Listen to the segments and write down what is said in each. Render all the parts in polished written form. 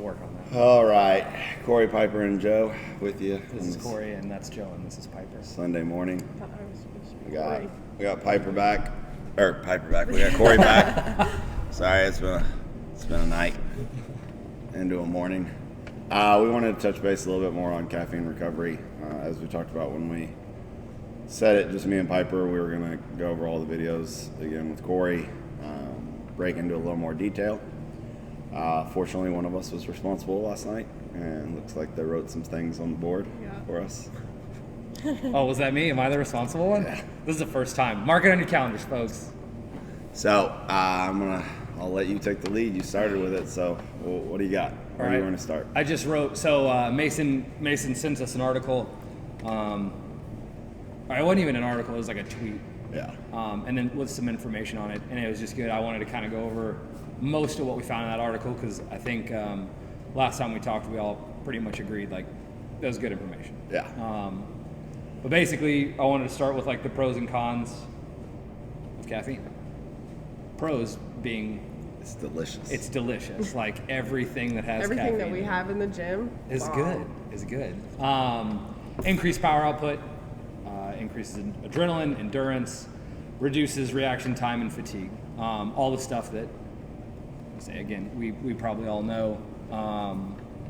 work on that. All right, Corey, Piper, and Joe with you. This is Corey, and that's Joe, and this is Piper. Sunday morning. I thought I was supposed to be We Corey. got Piper back, We got Corey back. Sorry, it's been a night into a morning. We wanted to touch base a little bit more on caffeine recovery, as we talked about when we said it. Just me and Piper. We were gonna go over all the videos again with Corey, break into a little more detail. Fortunately, one of us was responsible last night, and looks like they wrote some things on the board for us. Oh, was that me? Am I the responsible one? Yeah. This is the first time. Mark it on your calendars, folks. So I'll let you take the lead. You started with it, so what do you got? Where do you want to start? I just wrote. So Mason sent us an article. It wasn't even an article. It was like a tweet. Yeah. And then with some information on it, and it was just good. I wanted to kind of go over most of what we found in that article because I think last time we talked, we all pretty much agreed like that was good information. Yeah. But basically, I wanted to start with like the pros and cons of caffeine. Pros being It's delicious. it's delicious. Like everything that has Everything caffeine that we have in the gym is bomb. good. Increased power output, increases in adrenaline, endurance, reduces reaction time and fatigue. All the stuff that, say again, we probably all know.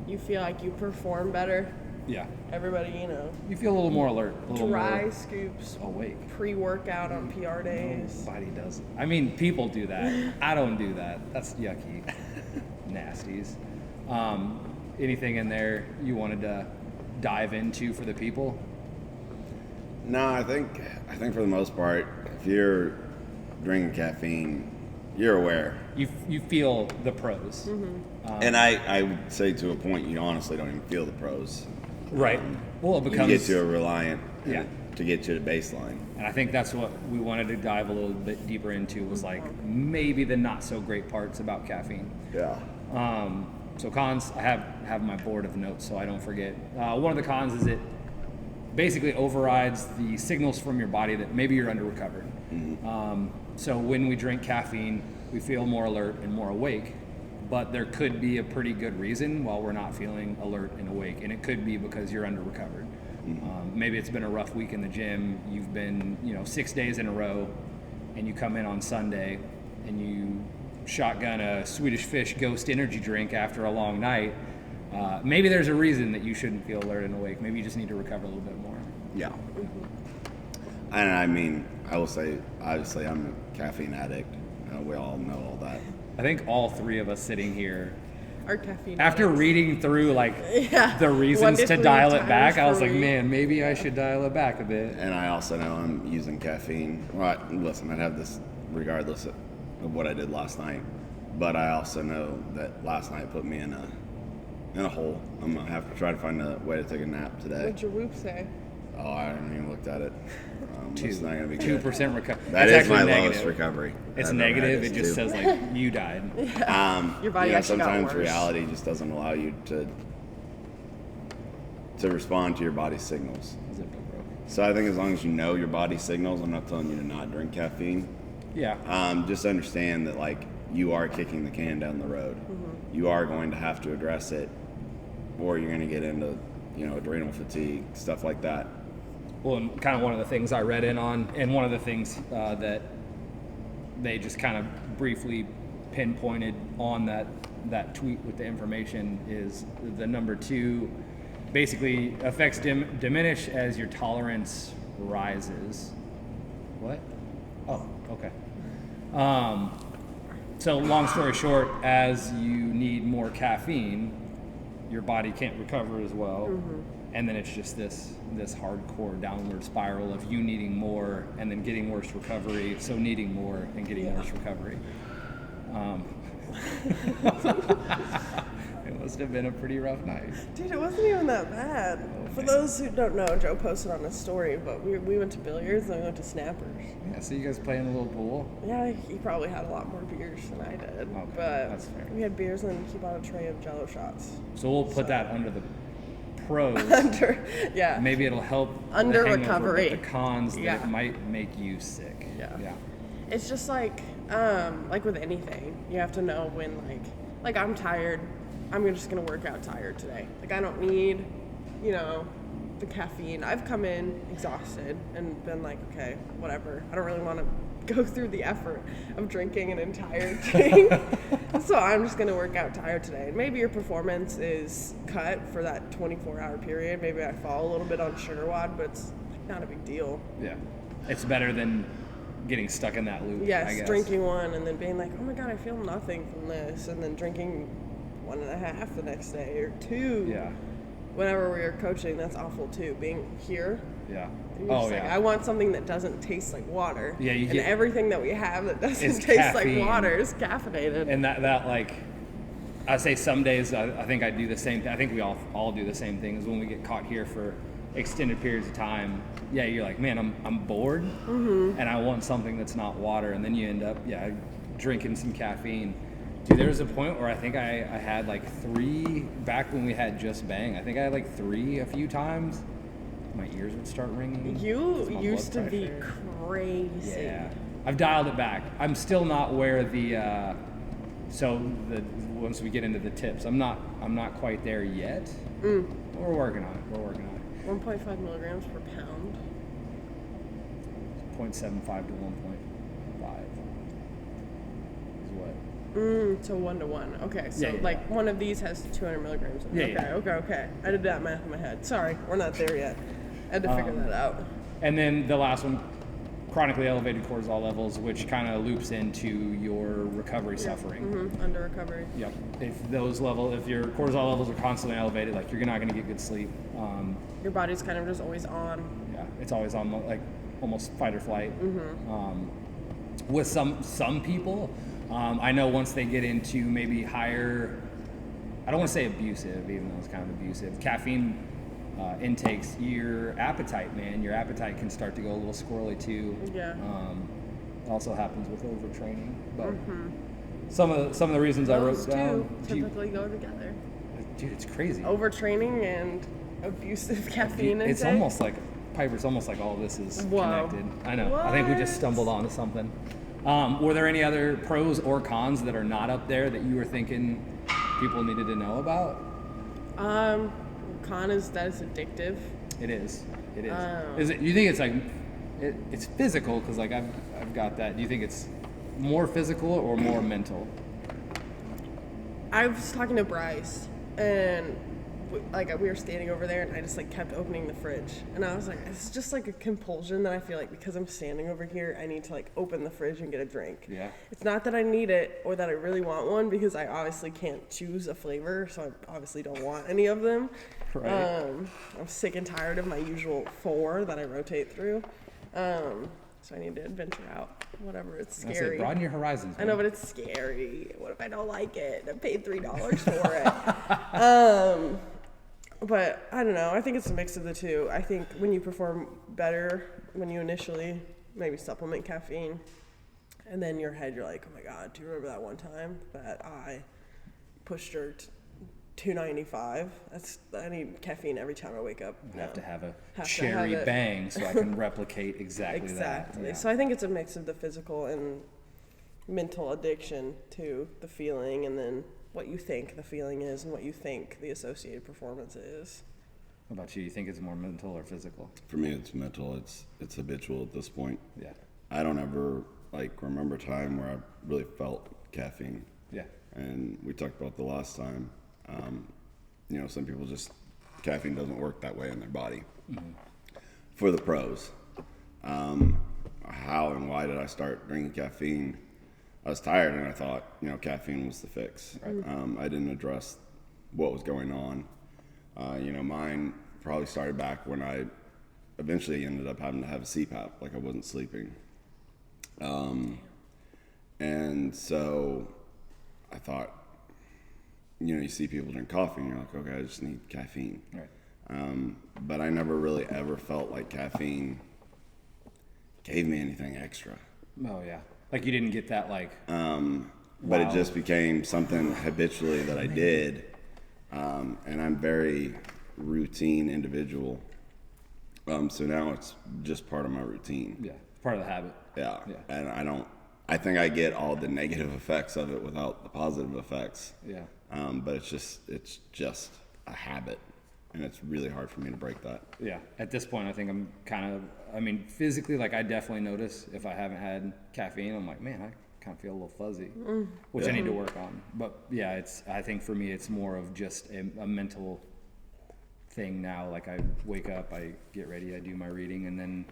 You feel like you perform better. Yeah, Everybody, you feel a little more alert, a little dry more scoops, awake. pre-workout on PR days. Nobody does it. I mean, people do that. I don't do that. That's yucky. Nasties. Anything in there you wanted to dive into for the people? No, I think for the most part, if you're drinking caffeine, you're aware. You feel the pros. And I would say to a point, you honestly don't even feel the pros. Right. Well, it becomes... You get to a reliant Yeah. to get to the baseline. And I think that's what we wanted to dive a little bit deeper into was like maybe the not so great parts about caffeine. Yeah. So cons, I have my board of notes so I don't forget. One of the cons is it basically overrides the signals from your body that maybe you're under recovered. So when we drink caffeine, we feel more alert and more awake, but there could be a pretty good reason why we're not feeling alert and awake, and it could be because you're under recovered. Maybe it's been a rough week in the gym. You've been 6 days in a row, and you come in on Sunday and you shotgun a Swedish Fish Ghost energy drink after a long night. Maybe there's a reason that you shouldn't feel alert and awake. Maybe you just need to recover a little bit more. Yeah. And I mean, I will say, obviously, I'm a caffeine addict. We all know all that. I think all three of us sitting here, Our caffeine. after addicts. reading through like Yeah. the reasons 1 to 3 dial it times back, I per was like, week. man, maybe I should dial it back a bit. And I also know I'm using caffeine. Well, listen, I'd have this regardless of what I did last night. But I also know that last night put me in a hole. I'm gonna have to try to find a way to take a nap today. What'd your whoop say? Oh, I haven't even looked at it. It's not gonna be good. 2% recovery. That is my lowest recovery. It's I've ever had. negative. It It's just 2. says like you died. Your body actually got sometimes worse. reality just doesn't allow you to respond to your body's signals. So I think as long as you know your body's signals, I'm not telling you to not drink caffeine. Yeah. Just understand that like you are kicking the can down the road. You are going to have to address it, or you're going to get into adrenal fatigue, stuff like that. Well, and kind of one of the things I read in on, and one of the things that they just kind of briefly pinpointed on that tweet with the information is the number 2 basically effects diminish as your tolerance rises. What? Oh, okay. So long story short, as you need more caffeine, your body can't recover as well. And then it's just this hardcore downward spiral of you needing more and then getting worse recovery, so needing more and getting worse recovery. It must have been a pretty rough night. Dude, it wasn't even that bad. For those who don't know, Joe posted on his story, but we went to billiards and we went to snappers. Yeah, so you guys playing a little pool? Yeah, he probably had a lot more beers than I did. Okay, but that's fair. we had beers and he bought a tray of Jell-O shots. So we'll put that under the pros. Yeah. Maybe it'll help Under the hangover, recovery. but the cons Yeah. that it might make you sick. Yeah. It's just like with anything, you have to know when like I'm tired. I'm just gonna work out tired today. Like I don't need, you know, the caffeine. I've come in exhausted and been like, okay, whatever. I don't really want to go through the effort of drinking an entire thing. So I'm just gonna work out tired today. And maybe your performance is cut for that 24-hour period. Maybe I fall a little bit on sugar wad, but it's not a big deal. Yeah. It's better than getting stuck in that loop. Yes, I guess. drinking one and then being like, oh my god, I feel nothing from this, and then drinking 1.5 the next day or 2. Yeah. Whenever we are coaching, that's awful too. Being here, Yeah. you're Oh, just like, yeah. I want something that doesn't taste like water. Yeah, you and get- everything that we have that doesn't Is taste caffeine. like water is caffeinated. And that like, I say some days I think I do the same thing. I think we all do the same thing. Is when we get caught here for extended periods of time. Yeah, you're like, man, I'm bored, and I want something that's not water, and then you end up drinking some caffeine. Dude, there was a point where I think I had like 3 back when we had Just Bang. I think I had like 3 a few times. My ears would start ringing. You My used to blood be pressure. crazy. Yeah, I've dialed it back. I'm still not where once we get into the tips, I'm not quite there yet. We're working on it. 1.5 milligrams per pound. 0.75 to 1.5 is what. So 1 to 1. Okay, so Yeah. like one of these has 200 milligrams. In it. Yeah, Okay. I did that math in my head. Sorry, we're not there yet. I had to figure that out. And then the last one, chronically elevated cortisol levels, which kind of loops into your recovery suffering. Under recovery. Yep. If your cortisol levels are constantly elevated, like you're not going to get good sleep. Your body's kind of just always on. Yeah, it's always on like almost fight or flight. With some people, I know once they get into maybe higher, I don't want to say abusive, even though it's kind of abusive, caffeine intakes, your appetite can start to go a little squirrely too. Yeah. It also happens with overtraining, but some of the reasons I Those wrote down. two typically go together. Dude, it's crazy. Overtraining and abusive caffeine intake. It's almost like Piper. It's almost like all this is Whoa. connected. I know. I think we just What? stumbled onto something. Were there any other pros or cons that are not up there that you were thinking people needed to know about? Con is that it's addictive. It is. Is it? You think it's like it's physical? Because like I've got that. Do you think it's more physical or more mental? I was talking to Bryce, and we were standing over there, and I just like kept opening the fridge, and I was like, it's just like a compulsion that I feel like because I'm standing over here, I need to like open the fridge and get a drink. Yeah. It's not that I need it or that I really want one, because I obviously can't choose a flavor, so I obviously don't want any of them. Right. I'm sick and tired of my usual 4 that I rotate through. So I need to adventure out. Whatever, it's scary. That's it. Broaden your horizons. I know, man. but it's scary. What if I don't like it? I paid $3 for it. But I don't know. I think it's a mix of the two. I think when you perform better, when you initially maybe supplement caffeine, and then your head, you're like, oh my God, do you remember that one time that I pushed her 295? I need caffeine every time I wake up. I have to have a Have to cherry have it. bang so I can replicate exactly that. Exactly. Yeah. So I think it's a mix of the physical and mental addiction to the feeling, and then what you think the feeling is and what you think the associated performance is. What about you? You think it's more mental or physical? For me, it's mental. It's habitual at this point. Yeah. I don't ever remember a time where I really felt caffeine. Yeah. And we talked about the last time. Some people caffeine doesn't work that way in their body. For the pros, how and why did I start drinking caffeine? I was tired and I thought, caffeine was the fix. Right. I didn't address what was going on. Mine probably started back when I eventually ended up having to have a CPAP, like I wasn't sleeping. And so I thought, you see people drink coffee and you're like, okay, I just need caffeine. Right. But I never really ever felt like caffeine gave me anything extra. Oh yeah. Like you didn't get that But it just became something habitually that I did. And I'm very routine individual. So now it's just part of my routine. Yeah. Part of the habit. Yeah. Yeah. And I don't I think I get all the negative effects of it without the positive effects. Yeah. But it's just a habit, and it's really hard for me to break that. Yeah. At this point, I think I'm kind of, physically, like I definitely notice if I haven't had caffeine, I'm like, man, I kind of feel a little fuzzy, which I need to work on. But yeah, I think for me, it's more of just a mental thing now. Like I wake up, I get ready, I do my reading, and then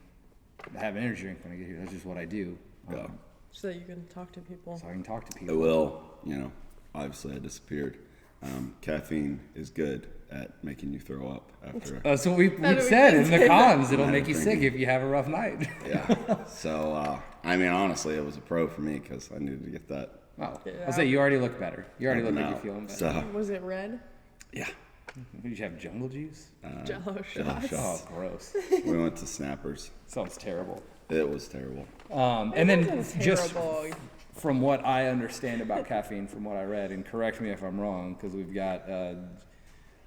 I have an energy drink when I get here. That's just what I do. Yeah. So that you can talk to people. So I can talk to It people. will, obviously I disappeared. Caffeine is good at making you throw up after. That's what we That's what said we in the said. cons. It'll Not make you sick drinking. if you have a rough night. Yeah. So, honestly, it was a pro for me because I needed to get that. Oh, Yeah. I'll say you already look better. You already look out. like you're feeling better. So, Was it red? yeah. Did you have jungle juice? Jello Jello shots. shots. Oh, gross. We went to Snappers. Sounds terrible. It was terrible. And then That's just terrible. from what I understand about caffeine, from what I read, and correct me if I'm wrong, because we've got,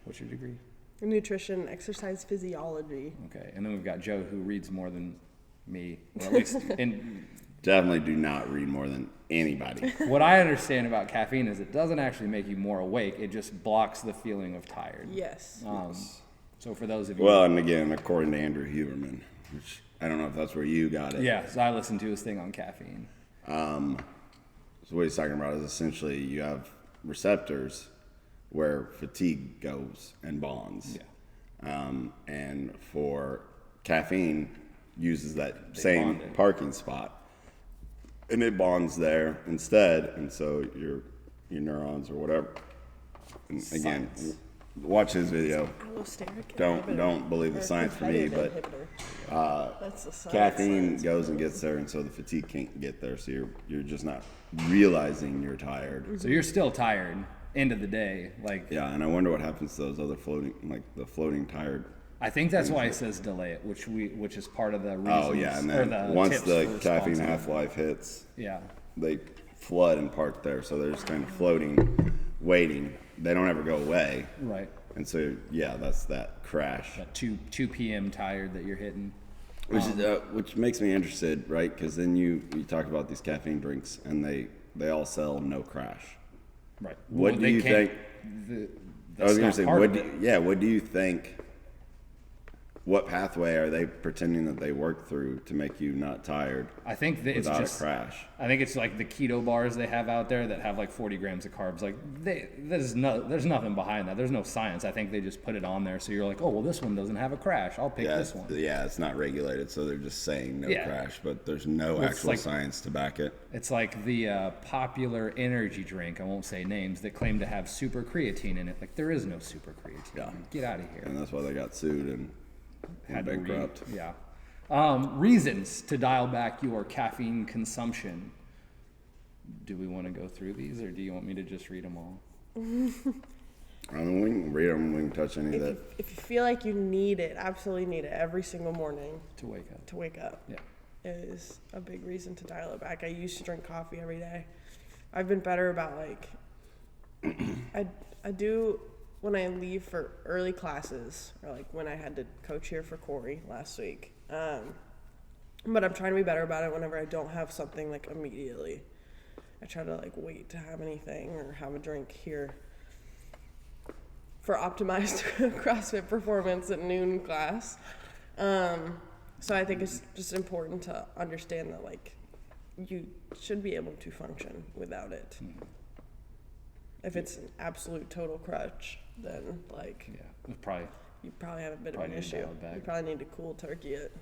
what's your degree? Nutrition, exercise physiology. Okay, and then we've got Joe, who reads more than me, or at least in Definitely do not read more than anybody. what I understand about caffeine is it doesn't actually make you more awake. It just blocks the feeling of tired. Yes. So for those of you, Well, and again, according to Andrew Huberman, which I don't know if that's where you got it. yeah, so I listened to his thing on caffeine. So what he's talking about is essentially you have receptors where fatigue goes and bonds. Yeah. And for caffeine uses that They same bond it. parking spot. And it bonds there instead, and so your neurons or whatever. And again, Science. watch his video. Allosteric Don't inhibitor. believe the Or science for me, competitive but inhibitor. That's the science. caffeine goes and gets there, and so the fatigue can't get there. So you're just not realizing you're tired. So you're still tired. End of the day, like Yeah, and I wonder what happens to those other floating tired. I think that's why it says delay it, which is part of the reasons. Oh yeah, and or then the once tips the for caffeine responsibility. half-life hits, Yeah. they flood and park there, so they're just kind of floating, waiting. They don't ever go away, Right. and so yeah, that's that crash, That 2 p.m. tired that you're hitting. which makes me interested, right? Because then you talk about these caffeine drinks, and they all sell no crash. Right. What Well, do they you can't- think? I That's was going not to say, part what of do it. what do you think? What pathway are they pretending that they work through to make you not tired I think that it's without just. a crash? I think it's like the keto bars they have out there that have like 40 grams of carbs. Like there's nothing behind that. There's no science. I think they just put it on there so you're like, oh well, this one doesn't have a crash. I'll pick Yeah, this one. it's not regulated, so they're just saying no Yeah. crash, but there's no Well, it's actual like- science to back it. It's like the popular energy drink. I won't say names that claim to have super creatine in it. Like there is no super creatine. Yeah. Get out of here. And that's why they got sued and Had to read. bankrupt. Yeah. Reasons to dial back your caffeine consumption. Do we want to go through these, or do you want me to just read them all? I mean, we can read them, we can touch any of that. If you feel like you need it, absolutely need it every single morning To wake up. to wake up, Yeah. it is a big reason to dial it back. I used to drink coffee every day. I've been better about like, I do when I leave for early classes, or like when I had to coach here for Corey last week. But I'm trying to be better about it whenever I don't have something like immediately. I try to like wait to have anything or have a drink here for optimized CrossFit performance at noon class. So I think it's just important to understand that like you should be able to function without it. If it's an absolute total crutch, then like Yeah. It's probably. you probably have a bit Probably of an need to issue. dial it back. You probably need to cool turkey it.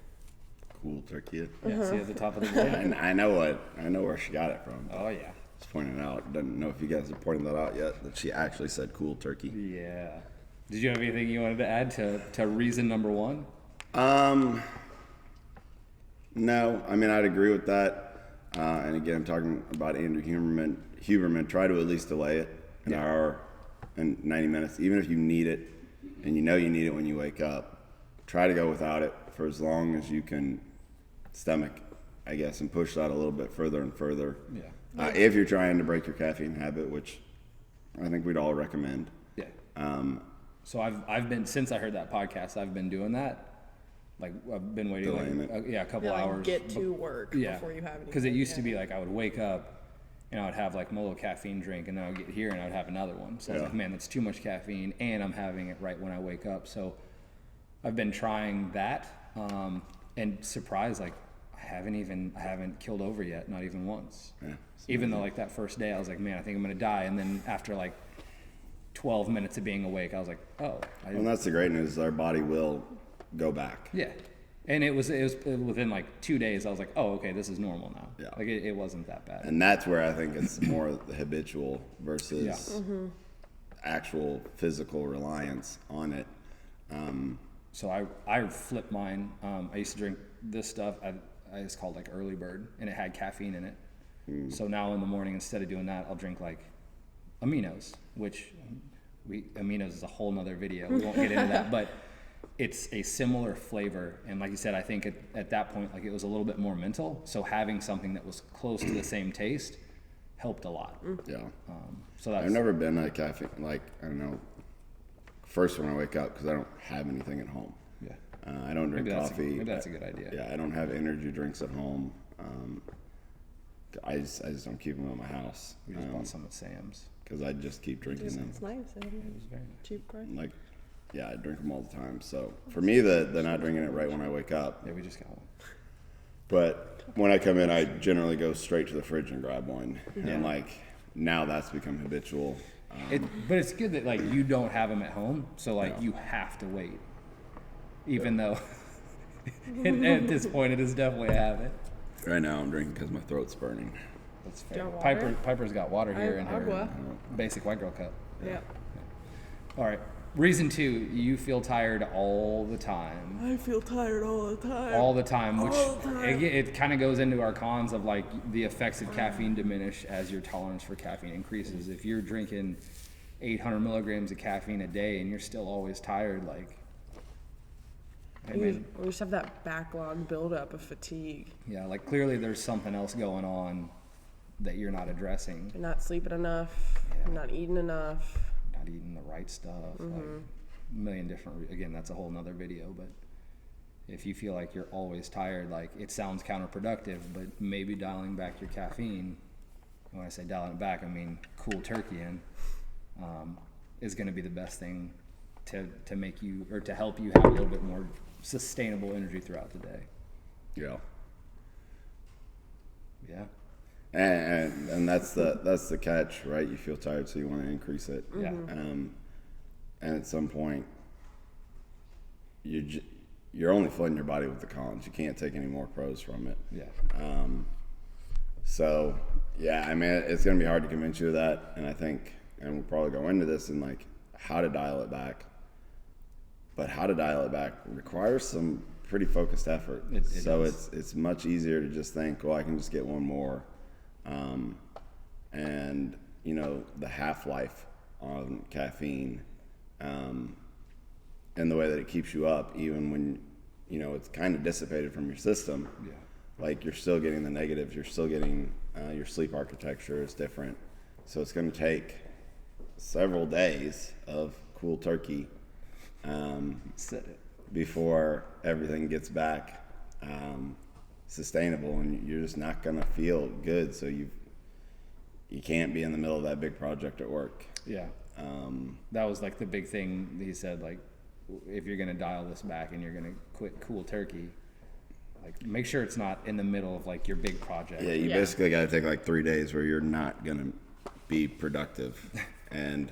Cool turkey. Yeah. See at the top of the blade. And I know where she got it from. Oh yeah. Just pointing it out. Doesn't know if you guys have pointed that out yet, that she actually said cool turkey. Yeah. Did you have anything you wanted to add to reason number one? No, I mean, I'd agree with that. And again, I'm talking about Andrew Huberman. Try to at least delay it an hour and 90 minutes, even if you need it and you know you need it when you wake up. Try to go without it for as long as you can stomach, I guess, and push that a little bit further and further. Yeah. If you're trying to break your caffeine habit, which I think we'd all recommend. Yeah. So I've been, since I heard that podcast, I've been doing that. like I've been waiting Delaying like it. a couple Yeah, like hours. get to work before you have anything. Because it used to be like I would wake up and I would have like my little caffeine drink, and then I would get here and I would have another one. So I was like, man, that's too much caffeine, and I'm having it right when I wake up. So I've been trying that, and surprised, like I haven't killed over yet, not even once. Yeah. Even though like that first day I was like, man, I think I'm gonna die, and then after like 12 minutes of being awake, I was like, oh. And that's the great news. Our body will go back. Yeah. And it was within like 2 days, I was like, oh, okay, this is normal now. Yeah. Like it wasn't that bad. And that's where I think it's more habitual versus actual physical reliance on it. So I flipped mine. I used to drink this stuff. It's called like Early Bird, and it had caffeine in it. So now in the morning, instead of doing that, I'll drink like aminos, which aminos is a whole nother video. We won't get into that, but it's a similar flavor. And like you said, I think at that point, like it was a little bit more mental. So having something that was close to the same taste helped a lot. Yeah. So that's, I've never been a caffeine, like, I don't know, first when I wake up, because I don't have anything at home. yeah. I don't drink Maybe coffee. maybe that's a good idea. Yeah, I don't have energy drinks at home. I just don't keep them at my house. We just bought some at Sam's. Because I just keep drinking them. It's nice. It was very nice. Cheap price. Like, yeah, I drink them all the time. So for me, the not drinking it right when I wake up. Yeah, we just got one. But when I come in, I generally go straight to the fridge and grab one. Yeah. And like now that's become habitual. But it's good that like you don't have them at home, so like you have to wait. Even though at this point it is definitely a habit. Right now I'm drinking because my throat's burning. That's Do you fair. want water? Piper's got water here in her agua. basic white girl cup. Yeah. All right. Reason 2, you feel tired all the time. I feel tired all the time. All the time, which All the time. it kind of goes into our cons of like the effects of caffeine diminish as your tolerance for caffeine increases. If you're drinking 800 milligrams of caffeine a day and you're still always tired, like, I mean, We just have that backlog buildup of fatigue. yeah, like clearly there's something else going on that you're not addressing. You're not sleeping enough. Yeah. You're not eating enough. Not eating the right stuff, like a million different, again, that's a whole nother video, but if you feel like you're always tired, like it sounds counterproductive, but maybe dialing back your caffeine, when I say dialing it back, I mean cool turkey in, is going to be the best thing to make you, or to help you have a little bit more sustainable energy throughout the day. Yeah. Yeah. And that's the catch, right? You feel tired, so you want to increase it. Yeah. And at some point, you're only flooding your body with the cons. You can't take any more pros from it. Yeah. So yeah, I mean, it's gonna be hard to convince you of that. And I think, and we'll probably go into this in like how to dial it back. But how to dial it back requires some pretty focused effort. It so does. it's much easier to just think, well, I can just get one more. And you know, the half-life on caffeine, and the way that it keeps you up, even when, you know, it's kind of dissipated from your system. Yeah. Like you're still getting the negatives, you're still getting, your sleep architecture is different. So it's going to take several days of cool turkey, Said it. before everything gets back sustainable, and you're just not gonna feel good. So you can't be in the middle of that big project at work. Yeah. That was like the big thing that he said, like, if you're gonna dial this back and you're gonna quit cool turkey, like make sure it's not in the middle of like your big project. Yeah, you Yeah. basically got to take like 3 days where you're not gonna be productive, and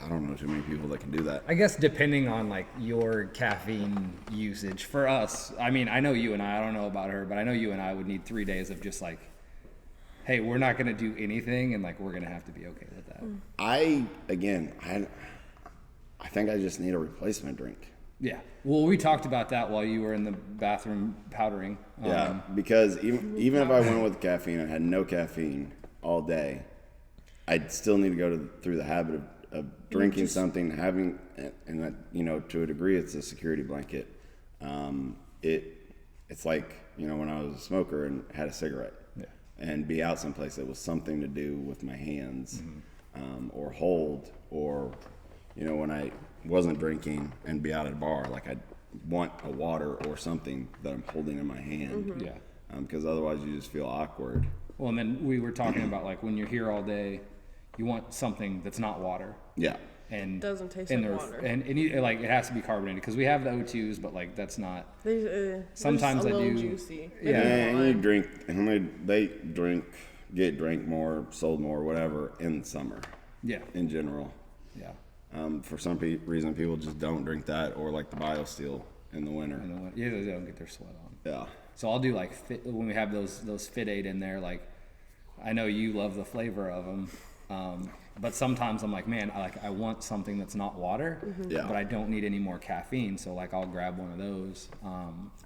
I don't know too many people that can do that. I guess depending on like your caffeine usage. For us, I mean, I know you and I don't know about her, but I know you and I would need 3 days of just like, hey, we're not going to do anything, and like we're going to have to be okay with that. I think I just need a replacement drink. Yeah. Well, we talked about that while you were in the bathroom powdering. Yeah, because even if I went with caffeine and had no caffeine all day, I'd still need to go through the habit of drinking something, having, and that, you know, to a degree, it's a security blanket. It's like, you know, when I was a smoker and had a cigarette, and be out someplace that was something to do with my hands, or hold, or, you know, when I wasn't drinking and be out at a bar, like I'd want a water or something that I'm holding in my hand. Yeah. Because otherwise you just feel awkward. Well, and then we were talking about like when you're here all day, you want something that's not water. Yeah. And Doesn't taste and like water. And like it has to be carbonated because we have the O2s, but like that's not. Sometimes a I little do. Juicy. Yeah. And you drink, and they get drank more, sold more, whatever in summer. Yeah. In general. Yeah. For some reason, people just don't drink that, or like the BioSteel in the winter. Yeah, they don't get their sweat on. Yeah. So I'll do like when we have those Fit Aid in there. Like, I know you love the flavor of them, but sometimes I'm like, man, I want something that's not water, Yeah. but I don't need any more caffeine. So like I'll grab one of those.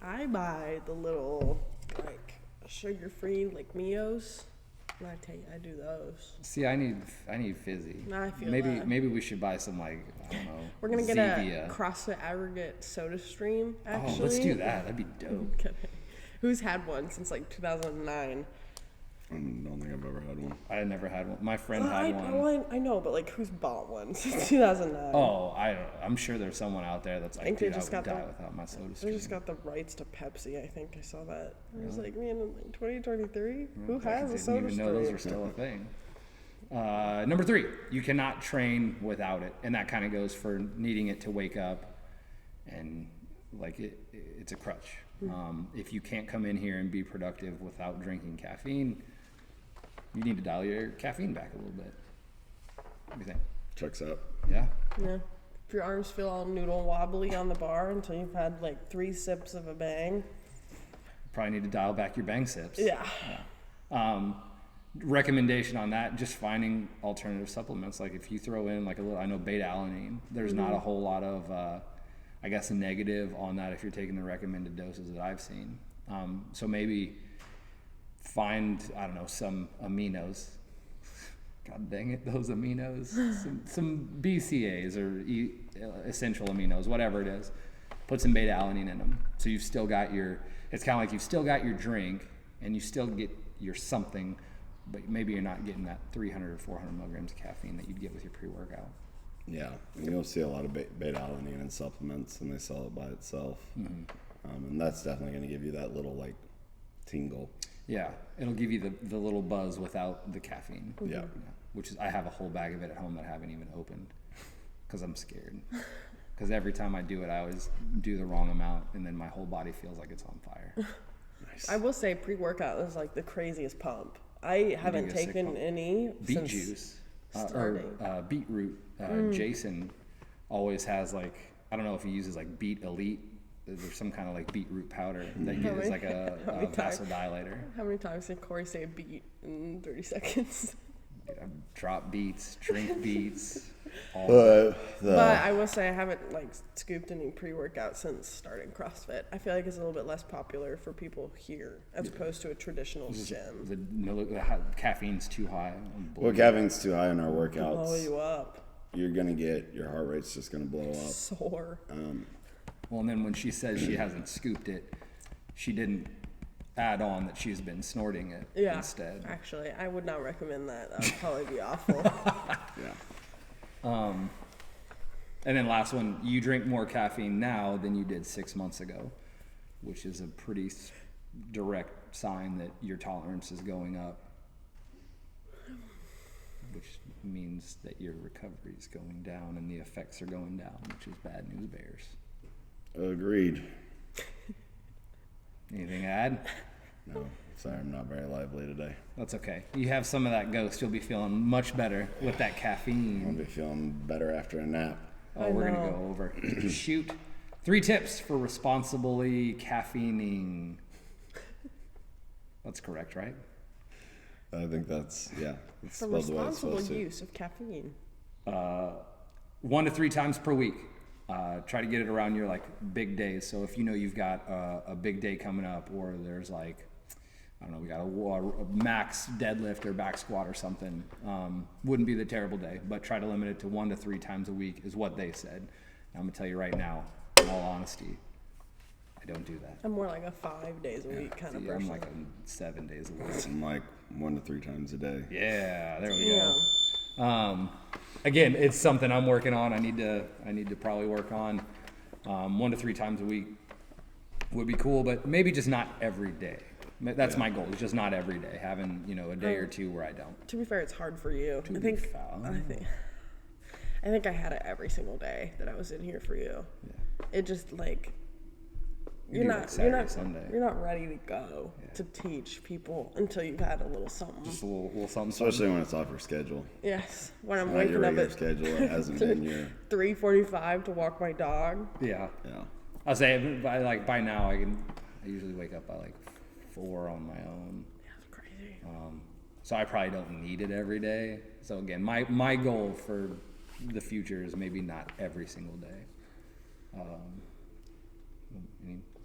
I buy the little like sugar-free like Mios. And I tell you, I do those. See, I need fizzy. I feel maybe that. maybe we should buy some like I don't know. We're gonna get Zevia. a CrossFit aggregate soda stream. Actually, Oh, let's do that. That'd be dope. Kidding. Who's had one since like 2009? I don't think I've ever had one. I never had one. My friend had one. I know, but like, who's bought one since 2009? Oh, I'm sure there's someone out there that's like, think they dude, I just would got die the- without my soda They stream. just got the rights to Pepsi. I think I saw that. I was like, man, in like 2023, who has a Didn't soda even know those stream? were still a thing. Number 3, you cannot train without it, and that kind of goes for needing it to wake up, and like it's a crutch. If you can't come in here and be productive without drinking caffeine, you need to dial your caffeine back a little bit. What do you think? Checks out. Yeah. Yeah. If your arms feel all noodle wobbly on the bar until you've had like 3 sips of a bang. Probably need to dial back your bang sips. Yeah. Recommendation on that, just finding alternative supplements. Like if you throw in like a little, I know beta-alanine, there's not a whole lot of, I guess, negative on that if you're taking the recommended doses that I've seen. So maybe find, I don't know, some aminos. God dang it, those aminos. some BCAAs or essential aminos, whatever it is. Put some beta-alanine in them. So you've still got it's kind of like you've still got your drink and you still get your something, but maybe you're not getting that 300 or 400 milligrams of caffeine that you'd get with your pre-workout. Yeah, and you'll see a lot of beta-alanine in supplements, and they sell it by itself. And that's definitely going to give you that little like tingle. Yeah, it'll give you the little buzz without the caffeine. Yeah. Which is, I have a whole bag of it at home that I haven't even opened because I'm scared. Because every time I do it, I always do the wrong amount, and then my whole body feels like it's on fire. Nice. I will say pre-workout is like the craziest pump. I haven't get a sick taken pump. any Beet since juice starting. or beetroot. Jason always has like, I don't know if he uses like Beet Elite. There's some kind of like beetroot powder that you get as like a vasodilator. How many times did Corey say beat in 30 seconds? Drop beets, drink beets. All But I will say I haven't like scooped any pre-workout since starting CrossFit. I feel like it's a little bit less popular for people here as opposed to a traditional gym. the caffeine's too high. Well, caffeine's too high in our Blow workouts. you up. You're gonna get your heart rate's just gonna blow up. Sore. Well, and then when she says she hasn't scooped it, she didn't add on that she's been snorting it instead. Actually, I would not recommend that. That would probably be awful. Yeah. And then last one, you drink more caffeine now than you did 6 months ago, which is a pretty direct sign that your tolerance is going up, which means that your recovery is going down and the effects are going down, which is bad news bears. Agreed. Anything to add? No, sorry, I'm not very lively today. That's okay. You have some of that ghost, you'll be feeling much better with that I'll caffeine. be feeling better after a nap. Oh, I we're going to know. go over. Shoot. 3 tips for responsibly caffeining. That's correct, right? I think that's it's The spelled the way it's responsible supposed to. use of caffeine. 1 to 3 times per week. Try to get it around your like big days. So if you know you've got a big day coming up, or there's like, I don't know, we got a max deadlift or back squat or something, wouldn't be the terrible day, but try to limit it to 1 to 3 times a week is what they said. I'm gonna tell you right now, in all honesty, I don't do that. I'm more like a 5 days a week kind of See, person. I'm like 7 days a week. I'm like 1 to 3 times a day. Yeah, there we Yeah. go. Again, it's something I'm working on. I need to probably work on. 1 to 3 times a week would be cool, but maybe just not every day. That's my goal. It's just not every day. Having a day or two where I don't. To be fair, it's hard for you. I think I had it every single day that I was in here for you. Yeah. It just like you're not Sunday. You're not ready to go to teach people until you've had a little something. Just a little something. Especially when it's off your schedule. Yes, when I'm Not waking your up regular at schedule. It hasn't been your 3:45 to walk my dog. Yeah. yeah. I'll say by now I usually wake up by like 4 on my own. Yeah, that's crazy. So I probably don't need it every day. So again, my goal for the future is maybe not every single day.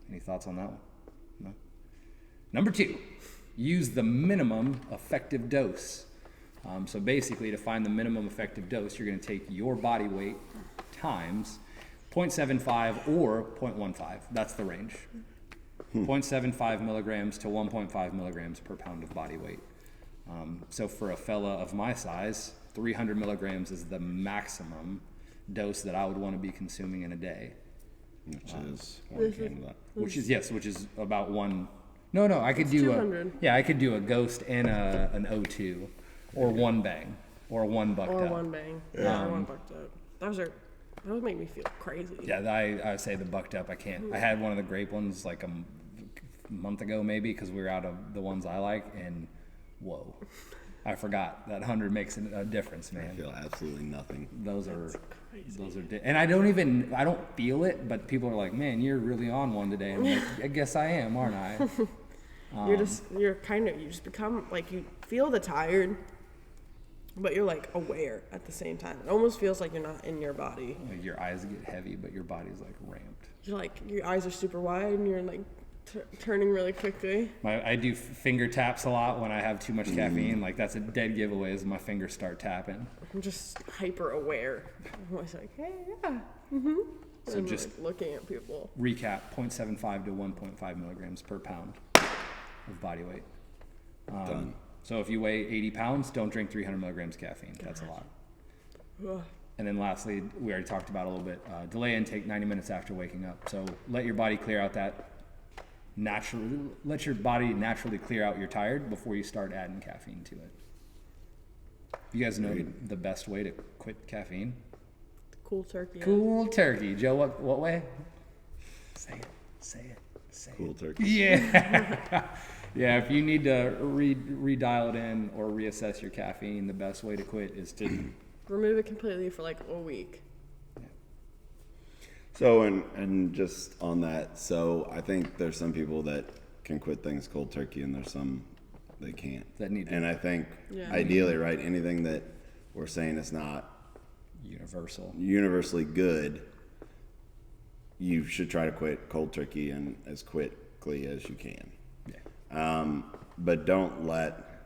Any thoughts on that one? No. Number 2, use the minimum effective dose. So basically, to find the minimum effective dose, you're going to take your body weight times 0.75 or 0.15. That's the range. 0.75 milligrams to 1.5 milligrams per pound of body weight. So for a fella of my size, 300 milligrams is the maximum dose that I would want to be consuming in a day. Which is 1 can of that. Which is about one. No, I could do 200. I could do a Ghost and an O2, or one bang, or one bucked Or up. one bang. Or one bucked up. Those make me feel crazy. Yeah, I say the bucked up. I can't. I had one of the grape ones like a month ago maybe because we were out of the ones I like, and whoa, I forgot that 100 makes a difference, man. I feel absolutely nothing. Those are and I don't feel it, but people are like, man, you're really on one today. I'm like, I guess I am, aren't I? You just become like, you feel the tired, but you're like aware at the same time. It almost feels like you're not in your body. Like your eyes get heavy, but your body's like ramped. You're like, your eyes are super wide and you're like turning really quickly. I do finger taps a lot when I have too much caffeine. Like that's a dead giveaway as my fingers start tapping. I'm just hyper aware. I'm always like, hey, yeah. So I'm just like looking at people. Recap: 0.75 to 1.5 milligrams per pound of body weight. Done. So if you weigh 80 pounds, don't drink 300 milligrams caffeine. That's a lot. Ugh. And then lastly, we already talked about a little bit, delay intake 90 minutes after waking up. So let your body clear out let your body naturally clear out your tired before you start adding caffeine to it. You guys know the best way to quit caffeine? Cool turkey. Cool turkey. Joe, what way? Say it. Cool turkey. Yeah. Yeah, if you need to redial it in or reassess your caffeine, the best way to quit is to remove it completely for like a week. So, and just on that, so I think there's some people that can quit things cold turkey, and there's some they can't. That need to. And I think ideally, right, anything that we're saying is not universally good, you should try to quit cold turkey and as quickly as you can. Yeah. But don't let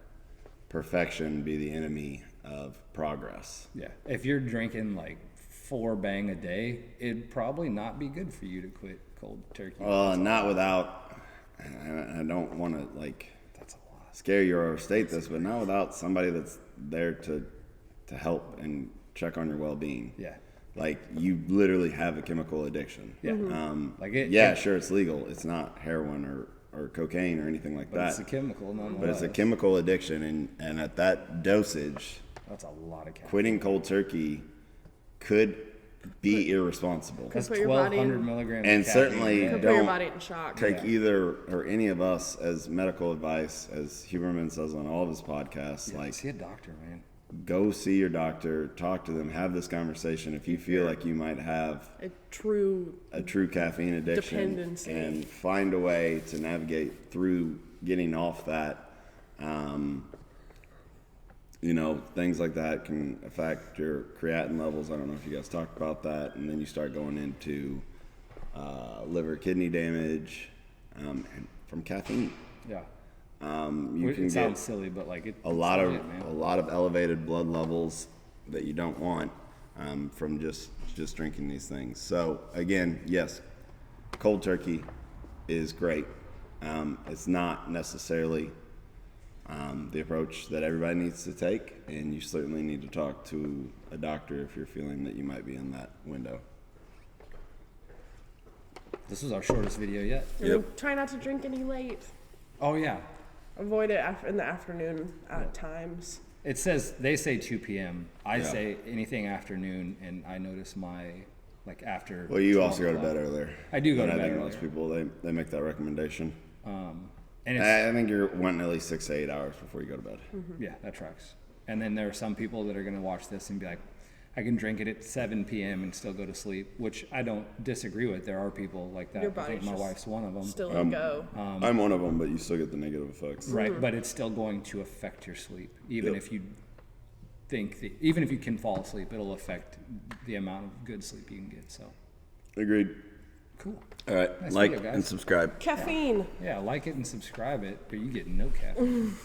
perfection be the enemy of progress. Yeah. If you're drinking like 4 bang a day, it'd probably not be good for you to quit cold turkey. Not without, I don't want to that's a lot. Scare you or overstate this, but not without somebody that's there to help and check on your well-being. Yeah. Like you literally have a chemical addiction. Yeah. Sure, it's legal. It's not heroin or cocaine or anything like that. It's a chemical, nonetheless. But it's a chemical addiction, and at that dosage, that's a lot of caffeine. quitting cold turkey could be irresponsible. That's put your body 1,200 in- milligrams. And of caffeine. certainly Could put your don't body in shock. take either or any of us as medical advice, as Huberman says on all of his podcasts. Yeah, see a doctor, man. Go see your doctor, talk to them, have this conversation. If you feel like you might have A true caffeine addiction, dependency. and find a way to navigate through getting off that. Things like that can affect your creatinine levels. I don't know if you guys talked about that. And then you start going into liver, kidney damage from caffeine. Yeah. You can It get sounds silly, but like a lot of elevated blood levels that you don't want from just drinking these things. So again, yes, cold turkey is great. It's not necessarily the approach that everybody needs to take, and you certainly need to talk to a doctor if you're feeling that you might be in that window. This was our shortest video yet. Yep. Try not to drink any late. Oh yeah. Avoid it in the afternoon at times. It says, they say 2 p.m. I Yeah. say anything afternoon, and I notice my, like, after. Well, you 12 also go to o'clock. bed earlier. I do go to And bed I think earlier. most people, they make that recommendation. And it's, I think you're wanting at least 6 to 8 hours before you go to bed. yeah, that tracks. And then there are some people that are going to watch this and be like, I can drink it at 7 p.m. and still go to sleep, which I don't disagree with. There are people like that. Your I think body's my just wife's one of them. Still in go. I'm one of them, but you still get the negative effects. Right, but it's still going to affect your sleep. Even Yep. if you even if you can fall asleep, it'll affect the amount of good sleep you can get. So, Agreed. cool. All right, Nice like video, guys. and subscribe. Caffeine. Yeah, like it and subscribe it, or you get no caffeine.